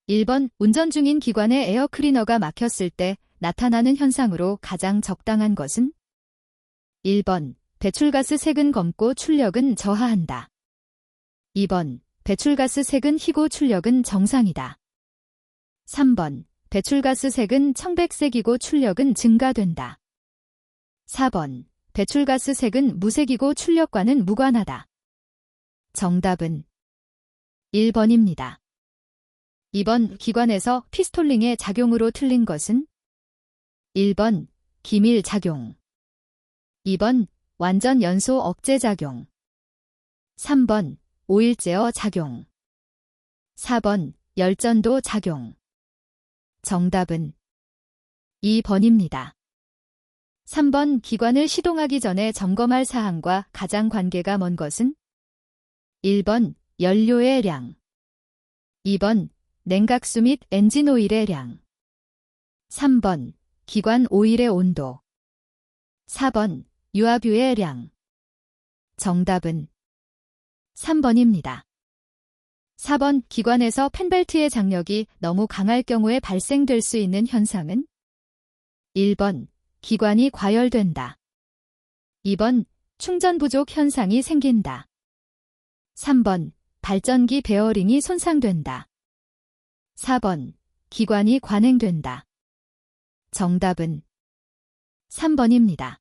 1번 운전 중인 기관에 에어클리너가 막혔을 때 나타나는 현상으로 가장 적당한 것은? 1번 배출가스 색은 검고 출력은 저하한다. 2번 배출가스 색은 희고 출력은 정상이다. 3번 배출가스 색은 청백색이고 출력은 증가된다. 4번 배출가스 색은 무색이고 출력과는 무관하다. 정답은 1번입니다. 2번 기관에서 피스톨링의 작용으로 틀린 것은? 1번 기밀작용, 2번 완전 연소 억제작용, 3번 오일 제어 작용, 4번 열전도 작용. 정답은 2번입니다. 3번 기관을 시동하기 전에 점검할 사항과 가장 관계가 먼 것은? 1번 연료의 량, 2번 냉각수 및 엔진 오일의 량, 3번 기관 오일의 온도, 4번 유압유의 량. 정답은 3번입니다. 4번 기관에서 팬벨트의 장력이 너무 강할 경우에 발생될 수 있는 현상은? 1번 기관이 과열된다. 2번 충전 부족 현상이 생긴다. 3번 발전기 베어링이 손상된다. 4번 기관이 관행된다. 정답은 3번입니다.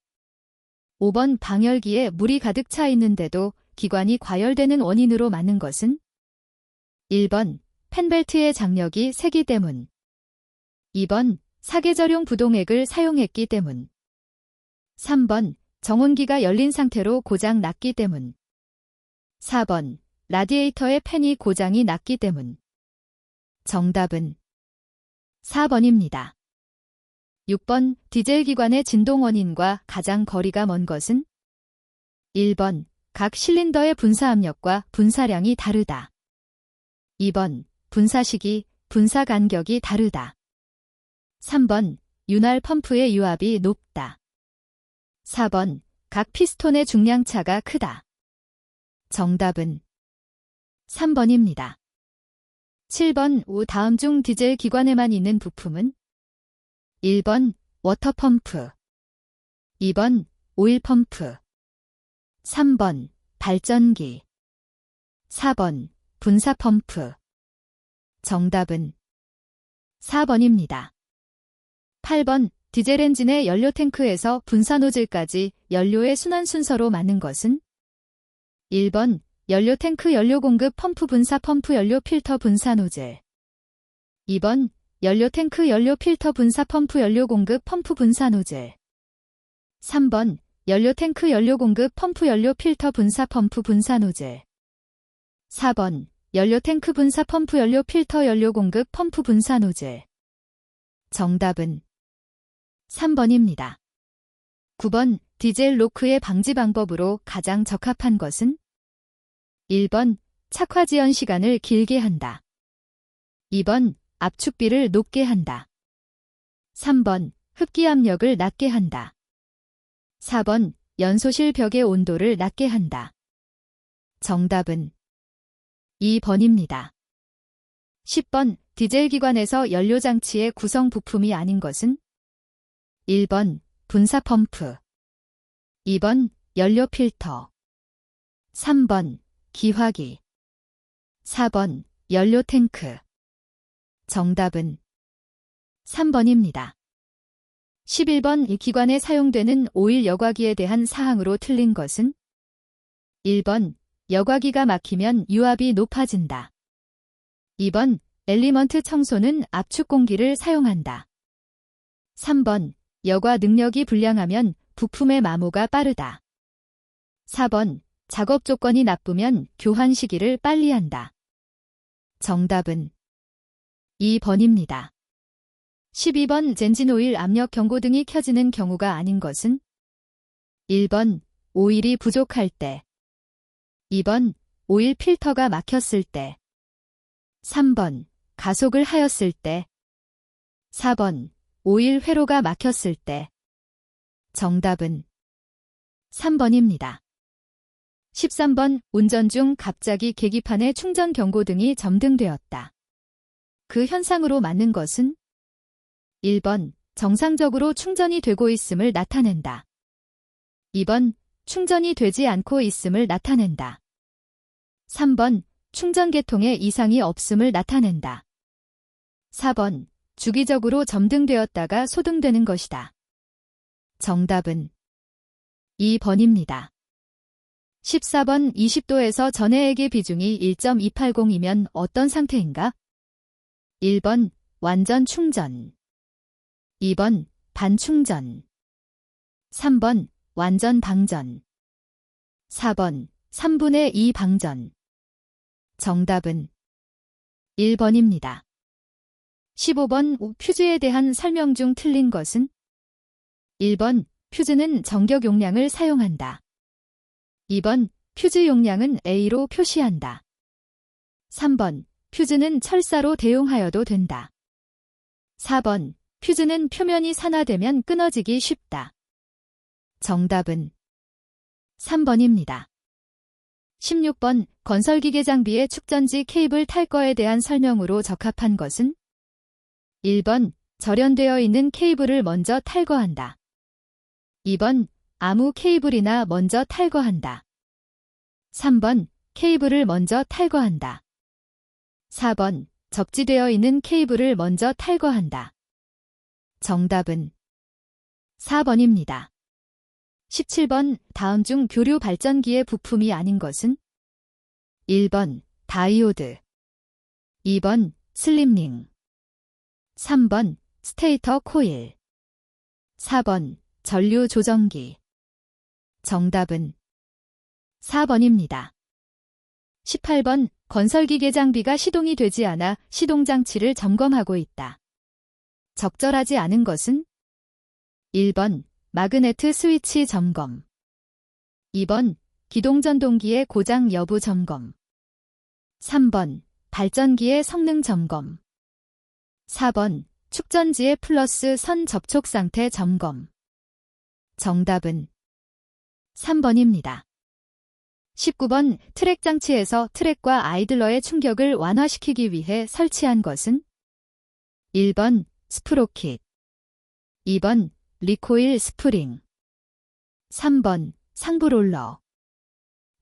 5번 방열기에 물이 가득 차 있는데도 기관이 과열되는 원인으로 많은 것은? 1번 팬벨트의 장력이 세기 때문, 2번 사계절용 부동액을 사용했기 때문, 3번 정온기가 열린 상태로 고장 났기 때문, 4번 라디에이터의 팬이 고장이 났기 때문. 정답은 4번입니다. 6번 디젤 기관의 진동 원인과 가장 거리가 먼 것은? 1번 각 실린더의 분사 압력과 분사량이 다르다. 2번 분사 시기, 분사 간격이 다르다. 3번 윤활 펌프의 유압이 높다. 4번 각 피스톤의 중량차가 크다. 정답은 3번입니다. 7번 다음 중 디젤 기관에만 있는 부품은? 1번 워터펌프, 2번 오일펌프, 3번 발전기, 4번 분사펌프. 정답은 4번입니다. 8번 디젤 엔진의 연료 탱크에서 분사 노즐까지 연료의 순환 순서로 맞는 것은? 1번 연료 탱크 연료 공급 펌프 분사 펌프 연료 필터 분사 노즐, 2번 연료 탱크 연료 필터 분사 펌프 연료 공급 펌프 분사 노즐, 3번 연료 탱크 연료 공급 펌프 연료 필터 분사 펌프 분사 노즐, 4번 연료 탱크 분사 펌프 연료 필터 연료 공급 펌프 분사 노즐. 정답은 3번입니다. 9번 디젤 노크의 방지 방법으로 가장 적합한 것은? 1번 착화 지연 시간을 길게 한다. 2번 압축비를 높게 한다. 3번 흡기 압력을 낮게 한다. 4번 연소실 벽의 온도를 낮게 한다. 정답은 2번입니다. 10번 디젤 기관에서 연료장치의 구성 부품이 아닌 것은? 1번 분사 펌프, 2번 연료 필터, 3번 기화기, 4번 연료 탱크. 정답은 3번입니다. 11번 이 기관에 사용되는 오일 여과기에 대한 사항으로 틀린 것은? 1번 여과기가 막히면 유압이 높아진다. 2번 엘리먼트 청소는 압축 공기를 사용한다. 3번 여과 능력이 불량하면 부품의 마모가 빠르다. 4번 작업 조건이 나쁘면 교환 시기를 빨리 한다. 정답은 2번입니다. 12번 엔진 오일 압력 경고등이 켜지는 경우가 아닌 것은? 1번 오일이 부족할 때, 2번 오일 필터가 막혔을 때, 3번 가속을 하였을 때, 4번 오일 회로가 막혔을 때. 정답은 3번입니다. 13번 운전 중 갑자기 계기판의 충전 경고등이 점등되었다. 그 현상으로 맞는 것은 1번 정상적으로 충전이 되고 있음을 나타낸다. 2번 충전이 되지 않고 있음을 나타낸다. 3번 충전 계통에 이상이 없음을 나타낸다. 4번 주기적으로 점등되었다가 소등되는 것이다. 정답은 2번입니다. 14번 20도에서 전해액의 비중이 1.280이면 어떤 상태인가? 1번 완전 충전, 2번 반충전, 3번 완전 방전, 4번 3분의 2 방전. 정답은 1번입니다. 15번 퓨즈에 대한 설명 중 틀린 것은 1번 퓨즈는 전격 용량을 사용한다. 2번 퓨즈 용량은 A로 표시한다. 3번 퓨즈는 철사로 대용하여도 된다. 4번 퓨즈는 표면이 산화되면 끊어지기 쉽다. 정답은 3번입니다. 16번 건설기계 장비의 축전지 케이블 탈거에 대한 설명으로 적합한 것은 1번 절연되어 있는 케이블을 먼저 탈거한다. 2번 아무 케이블이나 먼저 탈거한다. 3번 케이블을 먼저 탈거한다. 4번 접지되어 있는 케이블을 먼저 탈거한다. 정답은 4번입니다. 17번 다음 중 교류 발전기의 부품이 아닌 것은 1번 다이오드, 2번 슬림링, 3번 스테이터 코일, 4번 전류 조정기. 정답은 4번입니다. 18번 건설기계 장비가 시동이 되지 않아 시동장치를 점검하고 있다. 적절하지 않은 것은 1번 마그네트 스위치 점검, 2번 기동전동기의 고장 여부 점검, 3번 발전기의 성능 점검, 4번 축전지의 플러스 선 접촉 상태 점검. 정답은 3번입니다. 19번 트랙 장치에서 트랙과 아이들러의 충격을 완화시키기 위해 설치한 것은 1번 스프로킷, 2번 리코일 스프링, 3번 상부롤러,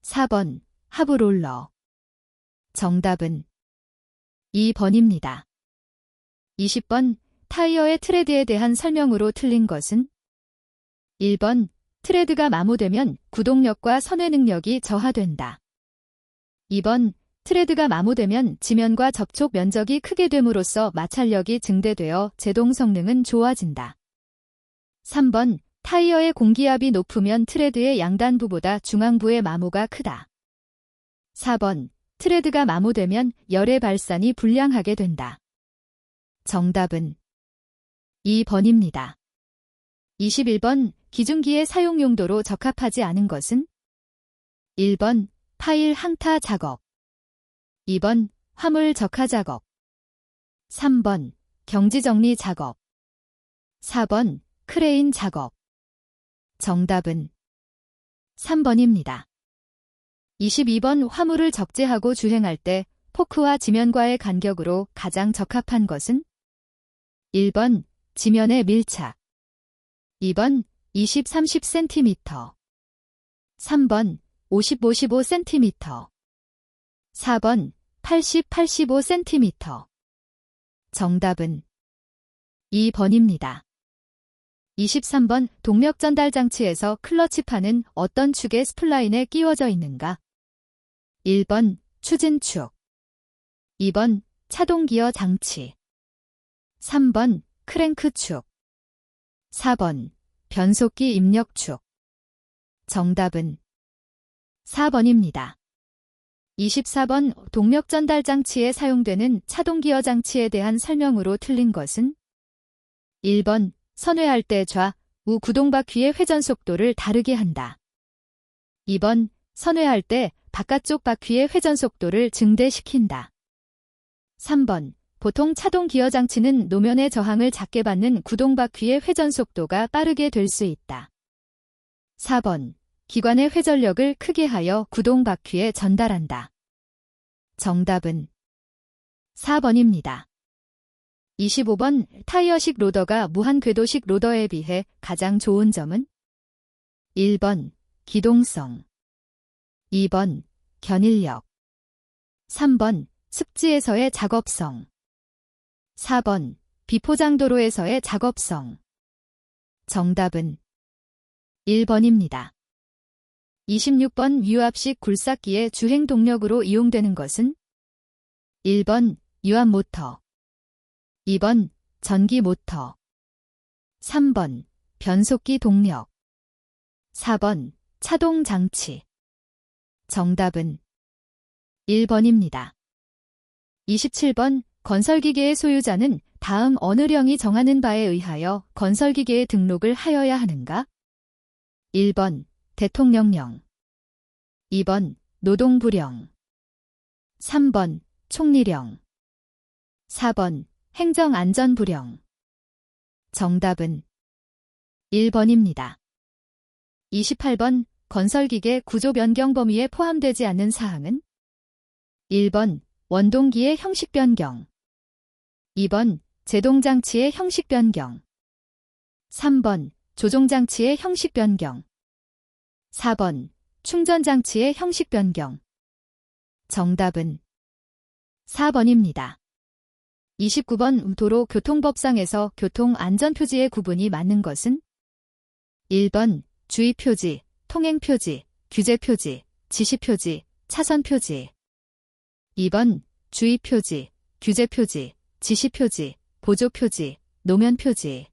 4번 하부롤러. 정답은 2번입니다. 20번 타이어의 트레드에 대한 설명으로 틀린 것은 1번 트레드가 마모되면 구동력과 선회 능력이 저하된다. 2번 트레드가 마모되면 지면과 접촉 면적이 크게 됨으로써 마찰력이 증대되어 제동 성능은 좋아진다. 3번 타이어의 공기압이 높으면 트레드의 양단부보다 중앙부의 마모가 크다. 4번 트레드가 마모되면 열의 발산이 불량하게 된다. 정답은 2번입니다. 21번 기중기의 사용 용도로 적합하지 않은 것은 1번 파일 항타 작업, 2번 화물 적화 작업, 3번 경지 정리 작업, 4번 크레인 작업. 정답은 3번입니다. 22번 화물을 적재하고 주행할 때 포크와 지면과의 간격으로 가장 적합한 것은 1번 지면의 밀착, 2번 20-30cm, 3번 50-55cm, 4번 80-85cm. 정답은 2번입니다. 23번 동력 전달 장치에서 클러치판은 어떤 축의 스플라인에 끼워져 있는가? 1번 추진축, 2번 차동기어 장치, 3번 크랭크축, 4번 변속기 입력축. 정답은 4번입니다. 24번 동력 전달 장치에 사용되는 차동기어 장치에 대한 설명으로 틀린 것은 1번 선회할 때 좌, 우 구동바퀴의 회전 속도를 다르게 한다. 2번 선회할 때 바깥쪽 바퀴의 회전 속도를 증대시킨다. 3번 보통 차동 기어 장치는 노면의 저항을 작게 받는 구동바퀴의 회전 속도가 빠르게 될 수 있다. 4번 기관의 회전력을 크게 하여 구동바퀴에 전달한다. 정답은 4번입니다. 25번 타이어식 로더가 무한 궤도식 로더에 비해 가장 좋은 점은? 1번 기동성, 2번 견인력, 3번 습지에서의 작업성, 4번 비포장도로에서의 작업성. 정답은 1번입니다. 26번 유압식 굴삭기의 주행 동력으로 이용되는 것은? 1번 유압 모터, 2번 전기 모터, 3번 변속기 동력, 4번 차동 장치. 정답은 1번입니다. 27번 건설기계의 소유자는 다음 어느령이 정하는 바에 의하여 건설기계에 등록을 하여야 하는가? 1번 대통령령, 2번 노동부령, 3번 총리령, 4번 행정안전부령. 정답은 1번입니다. 28번 건설기계 구조 변경 범위에 포함되지 않는 사항은? 1번 원동기의 형식 변경, 2번 제동장치의 형식 변경, 3번 조종장치의 형식 변경, 4번 충전장치의 형식 변경. 정답은 4번입니다. 29번 도로교통법상에서 교통안전표지의 구분이 맞는 것은? 1번 주의표지, 통행표지, 규제표지, 지시표지, 차선표지. 2번 주의표지, 규제표지, 지시표지, 보조표지, 노면표지.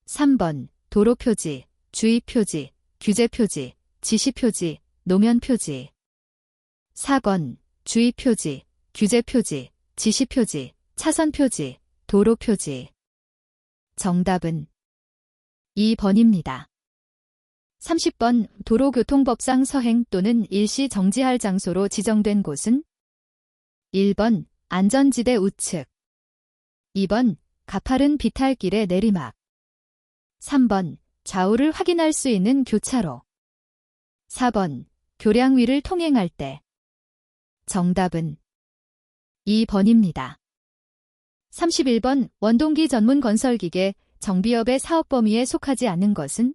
3번 도로표지, 주의표지, 규제표지, 지시표지, 노면표지. 4번 주의표지, 규제표지, 지시표지, 차선표지, 도로표지. 정답은 2번입니다. 30번 도로교통법상 서행 또는 일시 정지할 장소로 지정된 곳은? 1번 안전지대 우측, 2번 가파른 비탈길의 내리막, 3번 좌우를 확인할 수 있는 교차로, 4번 교량 위를 통행할 때. 정답은 2번입니다. 31번 원동기 전문 건설기계 정비업의 사업 범위에 속하지 않는 것은?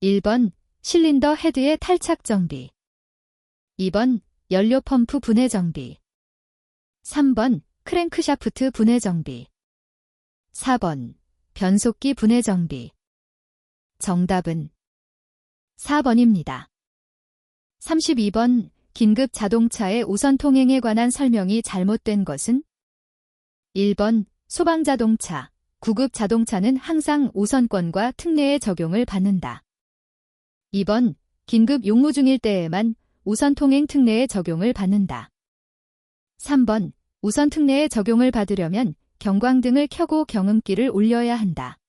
1번 실린더 헤드의 탈착 정비, 2번 연료 펌프 분해 정비, 3번 크랭크샤프트 분해 정비, 4번 변속기 분해 정비. 정답은 4번입니다. 32번 긴급 자동차의 우선 통행에 관한 설명이 잘못된 것은? 1번 소방자동차, 구급자동차는 항상 우선권과 특례의 적용을 받는다. 2번 긴급 용무 중일 때에만 우선 통행 특례의 적용을 받는다. 3번 우선 특례의 적용을 받으려면 경광등을 켜고 경음기를 올려야 한다.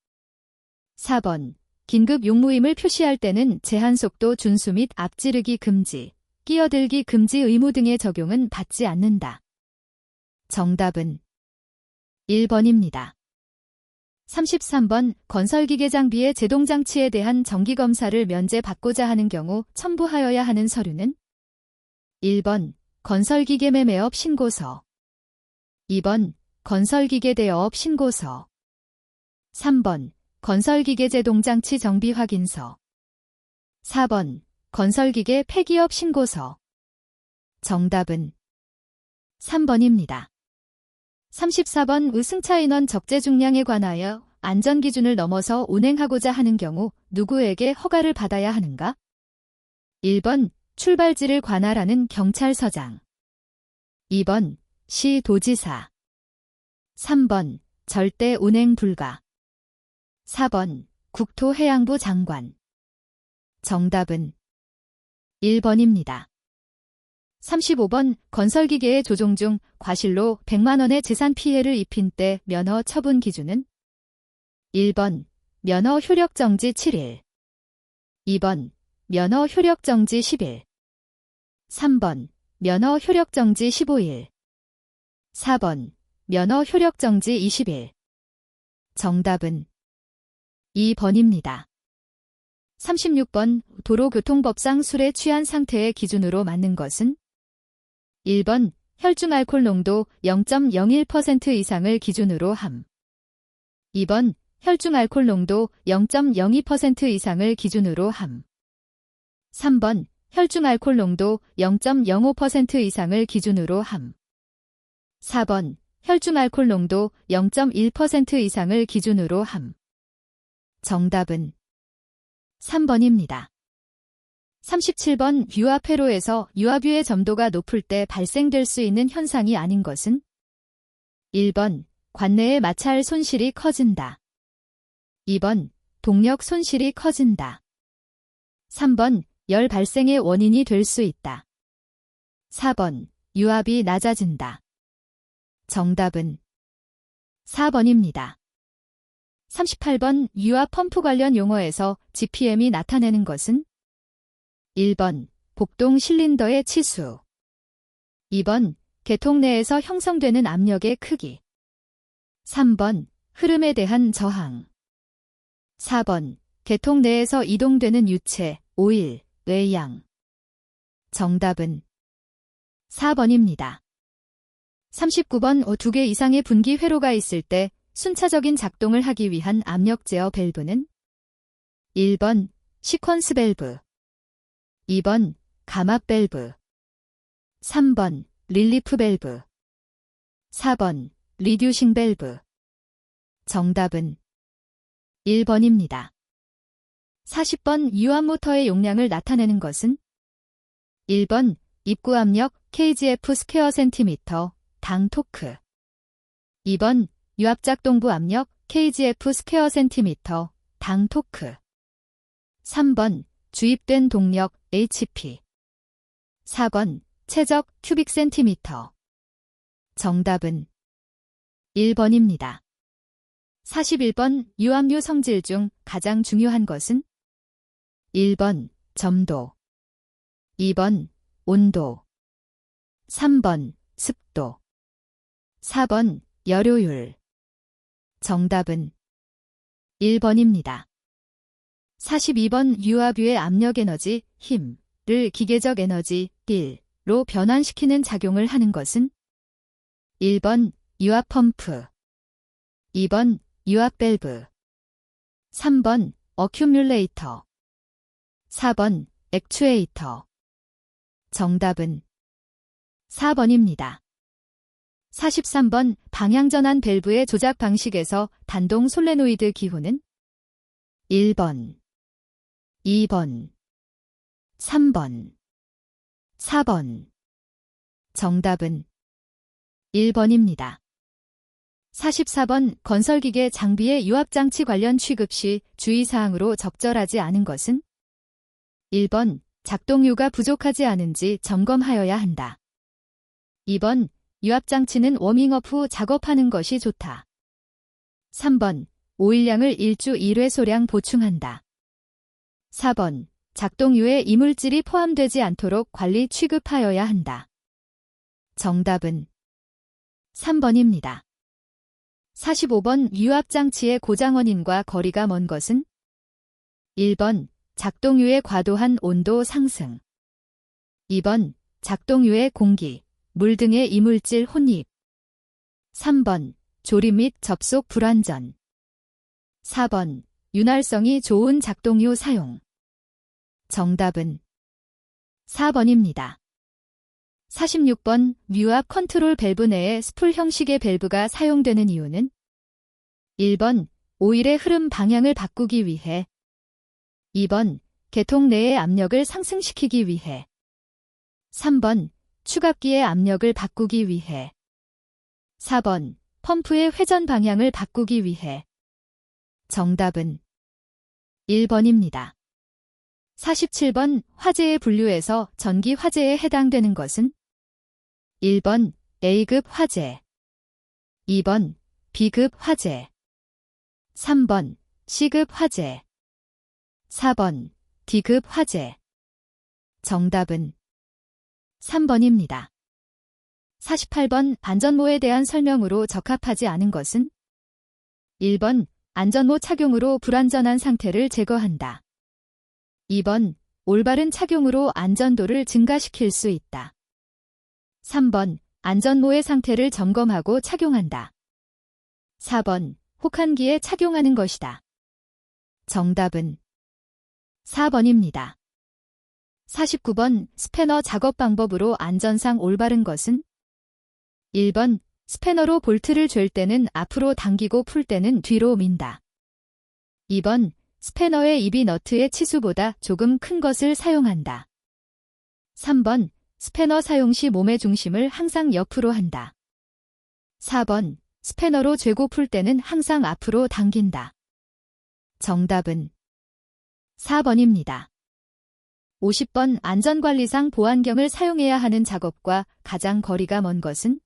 4번 긴급 용무임을 표시할 때는 제한속도 준수 및 앞지르기 금지, 끼어들기 금지 의무 등의 적용은 받지 않는다. 정답은 1번입니다. 33번 건설기계 장비의 제동장치에 대한 정기검사를 면제받고자 하는 경우 첨부하여야 하는 서류는? 1번 건설기계 매매업 신고서, 2번 건설기계 대여업 신고서, 3번 건설기계 제동장치 정비 확인서, 4번 건설기계 폐기업 신고서. 정답은 3번입니다. 34번 승차 인원 적재 중량에 관하여 안전기준을 넘어서 운행하고자 하는 경우 누구에게 허가를 받아야 하는가? 1번 출발지를 관할하는 경찰서장, 2번 시도지사, 3번 절대 운행 불가, 4번 국토해양부 장관. 정답은 1번입니다. 35번 건설기계의 조종 중 과실로 100만 원의 재산 피해를 입힌 때 면허 처분 기준은? 1번 면허 효력 정지 7일, 2번 면허 효력 정지 10일, 3번 면허 효력 정지 15일, 4번 면허 효력 정지 20일. 정답은 2번입니다. 36번 도로교통법상 술에 취한 상태의 기준으로 맞는 것은? 1번 혈중 알코올 농도 0.01% 이상을 기준으로 함. 2번 혈중 알코올 농도 0.02% 이상을 기준으로 함. 3번 혈중 알코올 농도 0.05% 이상을 기준으로 함. 4번 혈중 알코올 농도 0.1% 이상을 기준으로 함. 정답은 3번입니다. 37번 유압회로에서 유압유의 점도가 높을 때 발생될 수 있는 현상이 아닌 것은 1번 관내의 마찰 손실이 커진다. 2번 동력 손실이 커진다. 3번 열 발생의 원인이 될 수 있다. 4번 유압이 낮아진다. 정답은 4번입니다. 38번 유압 펌프 관련 용어에서 GPM이 나타내는 것은 1번 복동 실린더의 치수. 2번 계통 내에서 형성되는 압력의 크기. 3번 흐름에 대한 저항. 4번 계통 내에서 이동되는 유체, 오일, 외양. 정답은 4번입니다. 39번 2개 이상의 분기 회로가 있을 때 순차적인 작동을 하기 위한 압력 제어 밸브는 1번 시퀀스 밸브, 2번 감압 밸브, 3번 릴리프 밸브, 4번 리듀싱 밸브. 정답은 1번입니다. 40번 유압 모터의 용량을 나타내는 것은 1번 입구 압력 kgf 스퀘어 센티미터 당 토크, 2번 유압작동부 압력 kgf 스퀘어 센티미터 당 토크, 3번 주입된 동력 HP, 4번 최적 큐빅 센티미터. 정답은 1번입니다. 41번 유압유 성질 중 가장 중요한 것은 1번 점도, 2번 온도, 3번 습도, 4번 열효율. 정답은 1번입니다. 42번 유압유의 압력 에너지, 힘을 기계적 에너지, 딜로 변환시키는 작용을 하는 것은 1번 유압 펌프, 2번 유압 밸브, 3번 어큐뮬레이터, 4번 액추에이터. 정답은 4번입니다. 43번 방향전환 밸브의 조작 방식에서 단동 솔레노이드 기호는 1번, 2번, 3번, 4번. 정답은 1번입니다. 44번 건설기계 장비의 유압장치 관련 취급 시 주의사항으로 적절하지 않은 것은 1번 작동유가 부족하지 않은지 점검하여야 한다. 2번 유압장치는 워밍업 후 작업하는 것이 좋다. 3번 오일량을 1주 1회 소량 보충한다. 4번 작동유에 이물질이 포함되지 않도록 관리 취급하여야 한다. 정답은 3번입니다. 45번 유압장치의 고장 원인과 거리가 먼 것은 1번 작동유의 과도한 온도 상승, 2번 작동유의 공기, 물 등의 이물질 혼입, 3번 조립 및 접속 불완전, 4번 윤활성이 좋은 작동유 사용. 정답은 4번입니다. 46번 유압 컨트롤 밸브 내에 스풀 형식의 밸브가 사용되는 이유는 1번 오일의 흐름 방향을 바꾸기 위해, 2번 계통 내의 압력을 상승시키기 위해, 3번 추갑기의 압력을 바꾸기 위해, 4번 펌프의 회전 방향을 바꾸기 위해. 정답은 1번입니다. 47번 화재의 분류에서 전기 화재에 해당되는 것은 1번 A급 화재, 2번 B급 화재, 3번 C급 화재, 4번 D급 화재. 정답은 3번입니다. 48번 안전모에 대한 설명으로 적합하지 않은 것은 1번 안전모 착용으로 불안전한 상태를 제거한다. 2번 올바른 착용으로 안전도를 증가시킬 수 있다. 3번 안전모의 상태를 점검하고 착용한다. 4번, 혹한기에 착용하는 것이다. 정답은 4번입니다. 49번, 스패너 작업 방법으로 안전상 올바른 것은? 1번, 스패너로 볼트를 쥘 때는 앞으로 당기고 풀 때는 뒤로 민다. 2번, 스패너의 입이 너트의 치수보다 조금 큰 것을 사용한다. 3번, 스패너 사용 시 몸의 중심을 항상 옆으로 한다. 4번, 스패너로 쥘고 풀 때는 항상 앞으로 당긴다. 정답은 4번입니다. 50번, 안전관리상 보안경을 사용해야 하는 작업과 가장 거리가 먼 것은?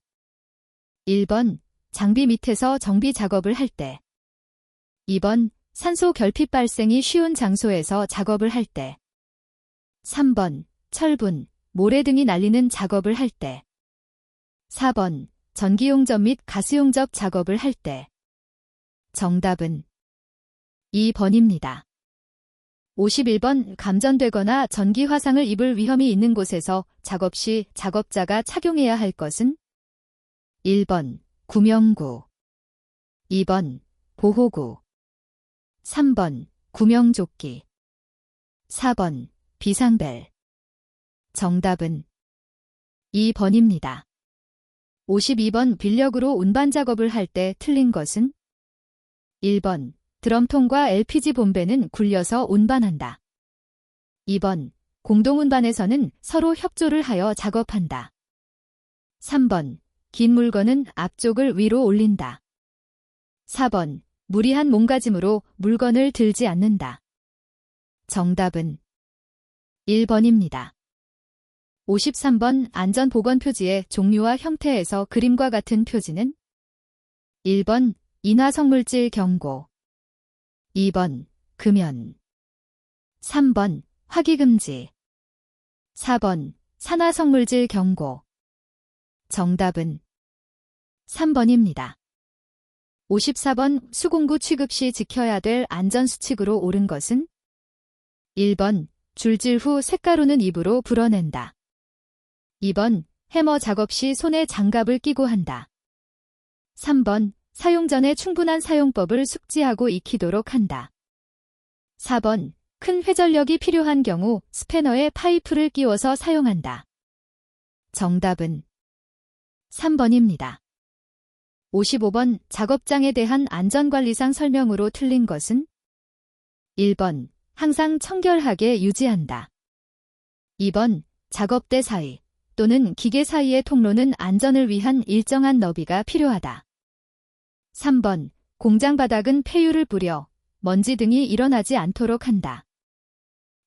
1번, 장비 밑에서 정비 작업을 할 때. 2번, 산소 결핍 발생이 쉬운 장소에서 작업을 할 때. 3번, 철분, 모래 등이 날리는 작업을 할 때. 4번, 전기용접 및 가스용접 작업을 할 때. 정답은 2번입니다. 51번, 감전되거나 전기 화상을 입을 위험이 있는 곳에서 작업 시 작업자가 착용해야 할 것은? 1번, 구명구. 2번, 보호구. 3번, 구명조끼. 4번, 비상벨. 정답은 2번입니다. 52번, 빌력으로 운반 작업을 할 때 틀린 것은? 1번, 드럼통과 LPG 본배는 굴려서 운반한다. 2번, 공동운반에서는 서로 협조를 하여 작업한다. 3번, 긴 물건은 앞쪽을 위로 올린다. 4번, 무리한 몸가짐으로 물건을 들지 않는다. 정답은 1번입니다. 53번, 안전보건표지의 종류와 형태에서 그림과 같은 표지는? 1번, 인화성물질 경고. 2번, 금연. 3번, 화기금지. 4번, 산화성물질 경고. 정답은 3번입니다. 54번, 수공구 취급 시 지켜야 될 안전수칙으로 옳은 것은? 1번, 줄질 후 쇳가루는 입으로 불어낸다. 2번, 해머 작업 시 손에 장갑을 끼고 한다. 3번, 사용 전에 충분한 사용법을 숙지하고 익히도록 한다. 4번, 큰 회전력이 필요한 경우 스패너에 파이프를 끼워서 사용한다. 정답은 3번입니다. 55번, 작업장에 대한 안전관리상 설명으로 틀린 것은? 1번, 항상 청결하게 유지한다. 2번, 작업대 사이 또는 기계 사이의 통로는 안전을 위한 일정한 너비가 필요하다. 3번, 공장 바닥은 폐유를 뿌려 먼지 등이 일어나지 않도록 한다.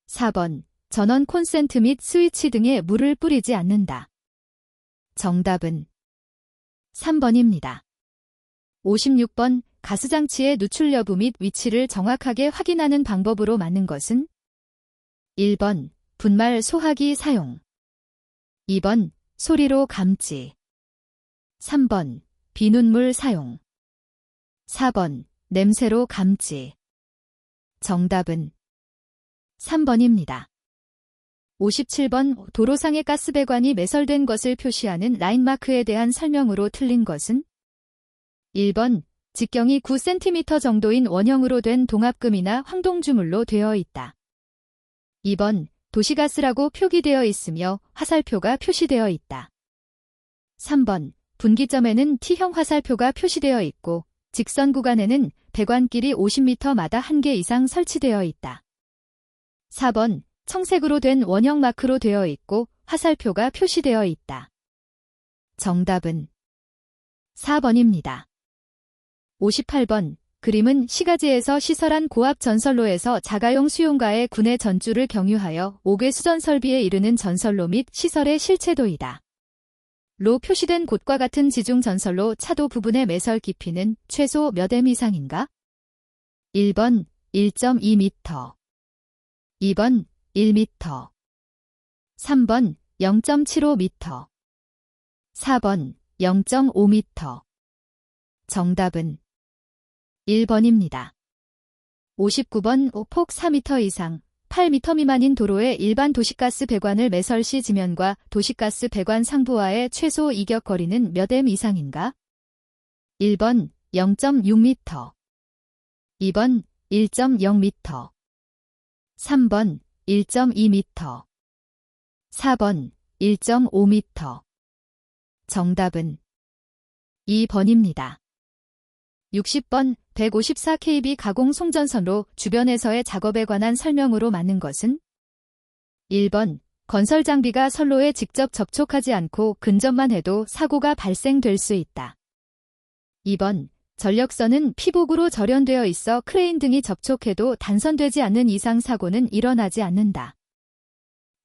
4번, 전원 콘센트 및 스위치 등에 물을 뿌리지 않는다. 정답은 3번입니다. 56번, 가스장치의 누출 여부 및 위치를 정확하게 확인하는 방법으로 맞는 것은? 1번, 분말 소화기 사용. 2번, 소리로 감지. 3번, 비눗물 사용. 4번, 냄새로 감지. 정답은 3번입니다. 57번, 도로상의 가스배관이 매설된 것을 표시하는 라인마크에 대한 설명으로 틀린 것은? 1번, 직경이 9cm 정도인 원형으로 된 동압금이나 황동주물로 되어 있다. 2번, 도시가스라고 표기되어 있으며 화살표가 표시되어 있다. 3번, 분기점에는 T형 화살표가 표시되어 있고 직선 구간에는 배관길이 50m마다 1개 이상 설치되어 있다. 4번, 청색으로 된 원형 마크로 되어 있고 화살표가 표시되어 있다. 정답은 4번입니다. 58번, 그림은 시가지에서 시설한 고압 전선로에서 자가용 수용가의 군의 전주를 경유하여 5개 수전 설비에 이르는 전선로 및 시설의 실체도이다. 로 표시된 곳과 같은 지중 전선로 차도 부분의 매설 깊이는 최소 몇 m 이상인가? 1번 1.2m, 2번 1m, 3번 0.75m, 4번 0.5m. 정답은 1번입니다. 59번, 폭 4m 이상, 8m 미만인 도로에 일반 도시가스 배관을 매설 시 지면과 도시가스 배관 상부와의 최소 이격 거리는 몇 m 이상인가? 1번 0.6m, 2번 1.0m, 3번 1.2m, 4번 1.5m. 정답은 2번입니다. 60번 154kV 가공 송전선로 주변에서의 작업에 관한 설명으로 맞는 것은? 1번 건설 장비가 선로에 직접 접촉하지 않고 근접만 해도 사고가 발생될 수 있다. 2번 전력선은 피복으로 절연되어 있어 크레인 등이 접촉해도 단선되지 않는 이상 사고는 일어나지 않는다.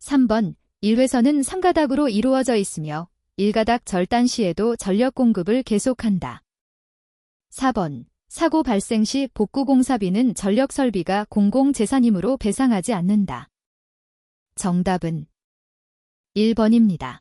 3번 1회선은 3가닥으로 이루어져 있으며 1가닥 절단 시에도 전력 공급을 계속한다. 4번 사고 발생 시 복구공사비는 전력 설비가 공공재산이므로 배상하지 않는다. 정답은 1번입니다.